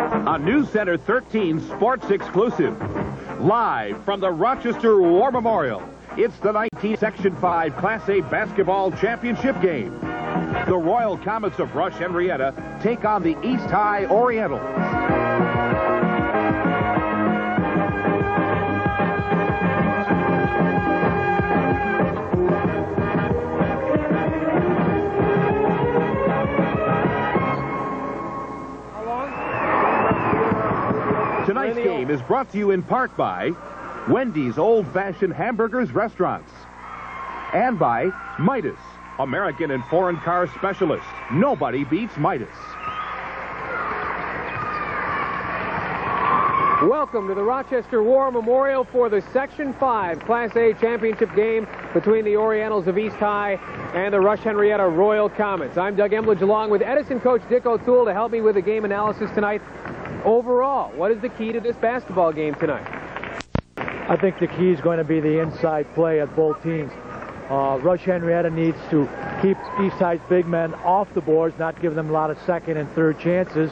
A News Center 13 sports exclusive. Live from the Rochester War Memorial. It's the 19 Section 5 Class A basketball championship game. The Royal Comets of Rush Henrietta take on the Eash High Orientals. Tonight's game is brought to you in part by Wendy's Old Fashioned Hamburgers Restaurants and by Midas, American and foreign car specialist. Nobody beats Midas. Welcome to the Rochester War Memorial for the Section 5 Class A championship game between the Orientals of Eash High and the Rush Henrietta Royal Comets. I'm Doug Emledge along with Edison coach Dick O'Toole to help me with the game analysis tonight. Overall, what is the key to this basketball game tonight? I think the key is going to be the inside play at both teams. Rush Henrietta needs to keep East High's big men off the boards, not give them a lot of second and third chances,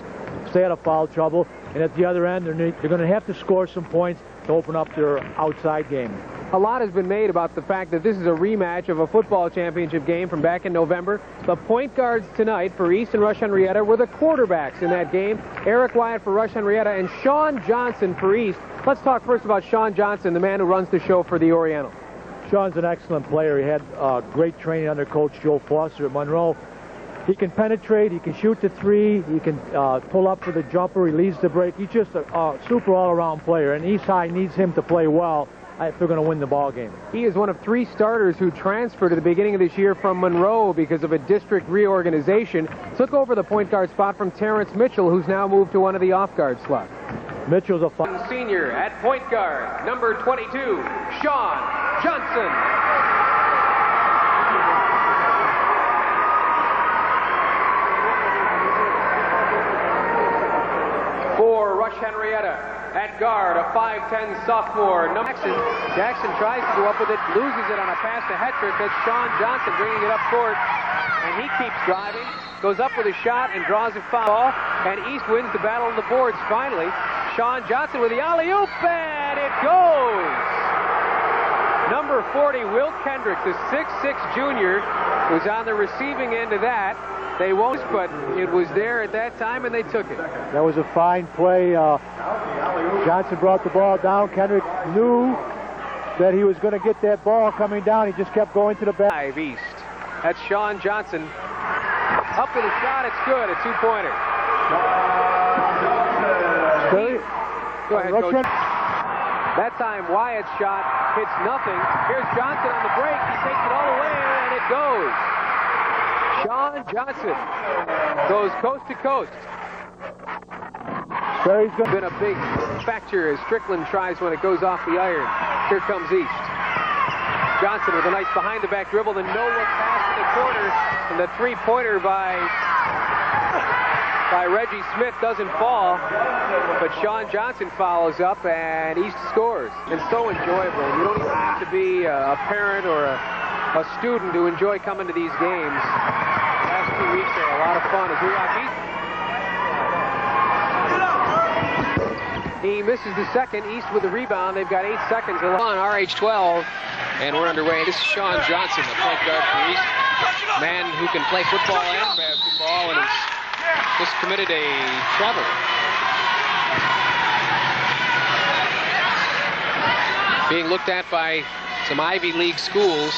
stay out of foul trouble, and at the other end, they're going to have to score some points to open up their outside game. A lot has been made about the fact that this is a rematch of a football championship game from back in November. The point guards tonight for East and Rush Henrietta were the quarterbacks in that game. Eric Wyatt for Rush Henrietta and Sean Johnson for East. Let's talk first about Sean Johnson, the man who runs the show for the Orientals. Sean's an excellent player. He had great training under Coach Joe Foster at Monroe. He can penetrate, he can shoot the three, he can pull up for the jumper, he leads the break. He's just a super all-around player, and East High needs him to play well if they're going to win the ball game. He is one of 3 starters who transferred at the beginning of this year from Monroe because of a district reorganization. Took over the point guard spot from Terrence Mitchell, who's now moved to one of the off-guard slots. Mitchell's a senior at point guard, number 22, Sean Johnson. For Rush Henrietta, at guard, a 5'10 sophomore. Jackson tries to go up with it, loses it on a pass to Hetrick. That's Sean Johnson bringing it up court, and he keeps driving, goes up with a shot and draws a foul, and East wins the battle of the boards finally. Sean Johnson with the alley-oop, and it goes! Number 40, Will Kendrick, the 6'6 junior, was on the receiving end of that. They won't, but it was there at that time, and they took it. That was a fine play. Johnson brought the ball down. Kendrick knew that he was going to get that ball coming down. He just kept going to the back. East. That's Sean Johnson. Up with a shot. It's good. A 2-pointer. Go ahead, Coach. That time, Wyatt's shot hits nothing. Here's Johnson on the break. He takes it all away, and it goes. Sean Johnson goes coast to coast. He's been a big factor as Strickland tries when it goes off the iron. Here comes East. Johnson with a nice behind-the-back dribble, the no-look pass in the corner, and the 3-pointer by Reggie Smith doesn't fall, but Sean Johnson follows up, and East scores. And so enjoyable. You don't even have to be a parent or a student to enjoy coming to these games. The last 2 weeks are a lot of fun as we watch East. He misses the second. East with the rebound. They've got 8 seconds on RH12, and we're underway. This is Sean Johnson, the point guard for East. Man who can play football and basketball, and has just committed a travel. Being looked at by some Ivy League schools.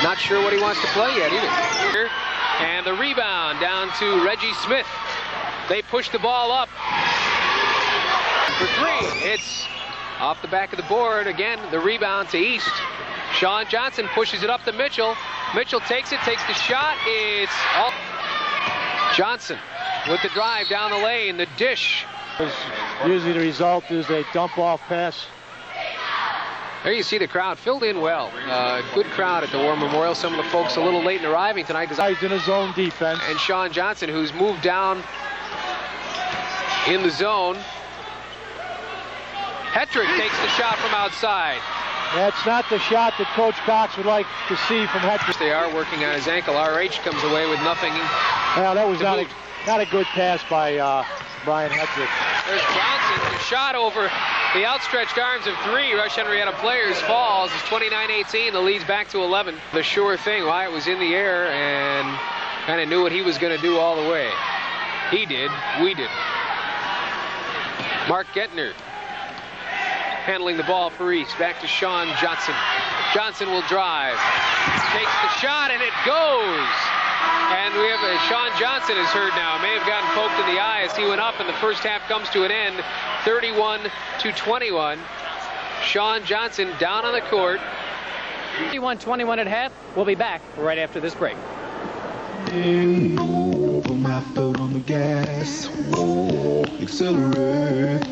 Not sure what he wants to play yet either. And the rebound down to Reggie Smith. They push the ball up for 3. It's off the back of the board. Again, the rebound to East. Sean Johnson pushes it up to Mitchell. Mitchell takes it, takes the shot. It's all Johnson with the drive down the lane, the dish. Usually the result is a dump-off pass. There you see the crowd filled in well. Good crowd at the War Memorial. Some of the folks a little late in arriving tonight. He's in his own defense. And Sean Johnson, who's moved down in the zone. Hetrick takes the shot from outside. That's not the shot that Coach Cox would like to see from Hetrick. They are working on his ankle. RH comes away with nothing. Well, that was not a good pass by Brian Hetrick. There's Johnson. The shot over the outstretched arms of three Rush Henrietta players falls. It's 29-18. The lead's back to 11. The sure thing. Wyatt was in the air and kind of knew what he was going to do all the way. He did. We did. Mark Gettner handling the ball for East. Back to Sean Johnson. Johnson will drive. Takes the shot, and it goes. And we have Sean Johnson is hurt now. May have gotten poked in the eye as he went up, and the first half comes to an end, 31-21. Sean Johnson down on the court. 31-21 at half. We'll be back right after this break. Put my foot on the gas. Whoa, accelerate.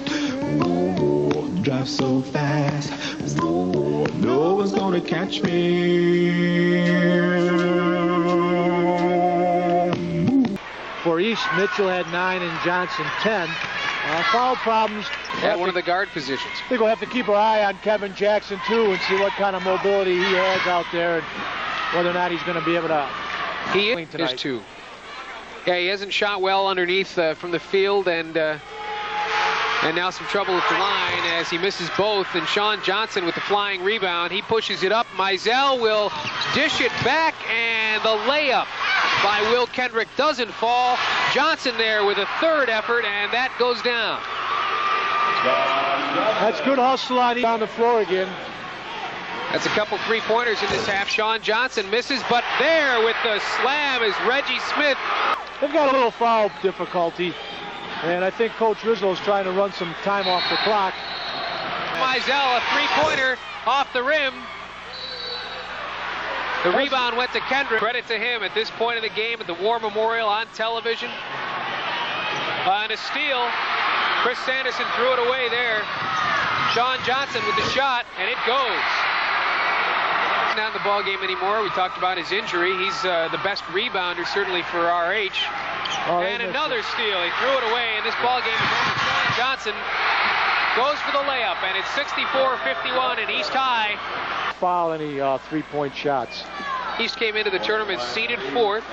Whoa, drive so fast. Whoa, no one's gonna catch me. For East, Mitchell had 9 and Johnson 10. Foul problems. At one of the guard positions. I think we'll have to keep our eye on Kevin Jackson, too, and see what kind of mobility he has out there and whether or not he's going to be able to. He is too. Yeah, he hasn't shot well underneath from the field, and now some trouble at the line as he misses both. And Sean Johnson with the flying rebound. He pushes it up. Mizell will dish it back, and the layup by Will Kendrick doesn't fall. Johnson there with a third effort, and that goes down. That's good hustle on the floor again. That's a couple three-pointers in this half. Sean Johnson misses, but there with the slam is Reggie Smith. They've got a little foul difficulty, and I think Coach Rizzo is trying to run some time off the clock. Mizell, a three-pointer off the rim. The rebound went to Kendrick. Credit to him at this point of the game at the War Memorial on television. And a steal. Chris Sanderson threw it away there. Sean Johnson with the shot, and it goes. Not in the ball game anymore. We talked about his injury. He's the best rebounder certainly for RH. And another steal. He threw it away, and this ball game is over. Sean Johnson goes for the layup, and it's 64-51 in East High. Foul any three-point shots. East came into the tournament seeded fourth.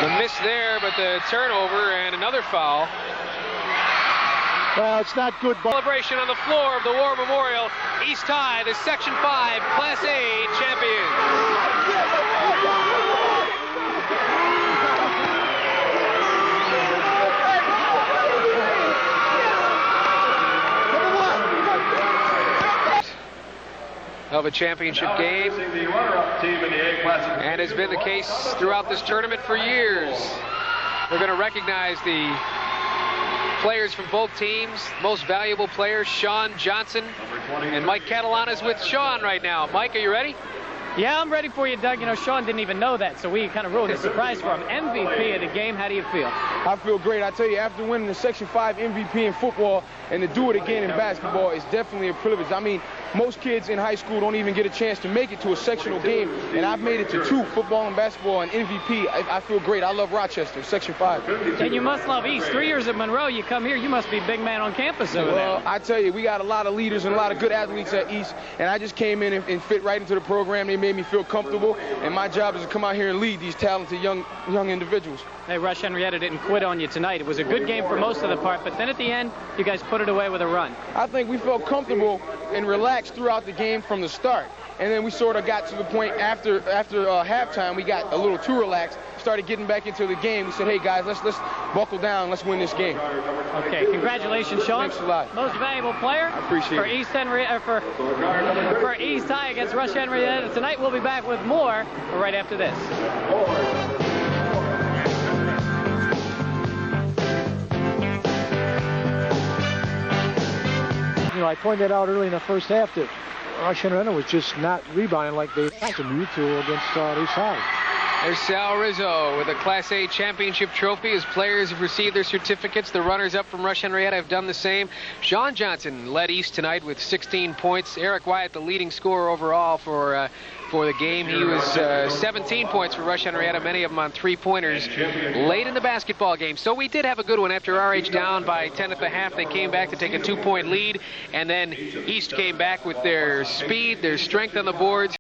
The miss there, but the turnover and another foul. Well, it's not good. Celebration on the floor of the War Memorial. East High, the Section 5 Class A champions. Of a championship game, and has been the case throughout this tournament for years. We're going to recognize the players from both teams. Most valuable players, Sean Johnson, and Mike Catalana is with Sean right now. Mike, are you ready? Yeah, I'm ready for you, Doug. You know, Sean didn't even know that, so we kind of ruined the surprise for him. MVP of the game, how do you feel? I feel great. I tell you, after winning the Section 5 MVP in football and to do it again in basketball is definitely a privilege. I mean, most kids in high school don't even get a chance to make it to a sectional game, and I've made it to 2, football and basketball, and MVP. I feel great. I love Rochester, Section 5. And you must love East. 3 years at Monroe, you come here, you must be big man on campus over there. Well, I tell you, we got a lot of leaders and a lot of good athletes at East, and I just came in and fit right into the program. They made me feel comfortable, and my job is to come out here and lead these talented young individuals. Hey, Rush Henrietta didn't quit on you tonight. It was a good game for most of the part, but then at the end, you guys put it away with a run. I think we felt comfortable and relaxed throughout the game from the start. And then we sort of got to the point after halftime, we got a little too relaxed, started getting back into the game. We said, hey, guys, let's buckle down. Let's win this game. Okay, congratulations, Sean. Thanks a lot. Most valuable player. I appreciate for it. For East High against Rush Henrietta. Tonight we'll be back with more right after this. You know, I pointed out early in the first half that Rush Henrietta was just not rebounding like they used to against East High. There's Sal Rizzo with a Class A championship trophy. His players have received their certificates. The runners-up from Rush Henrietta have done the same. Sean Johnson led East tonight with 16 points. Eric Wyatt, the leading scorer overall for the game. He was 17 points for Rush Henrietta, many of them on three-pointers late in the basketball game. So we did have a good one. After RH down by 10 at the half, they came back to take a 2-point lead, and then East came back with their speed, their strength on the boards.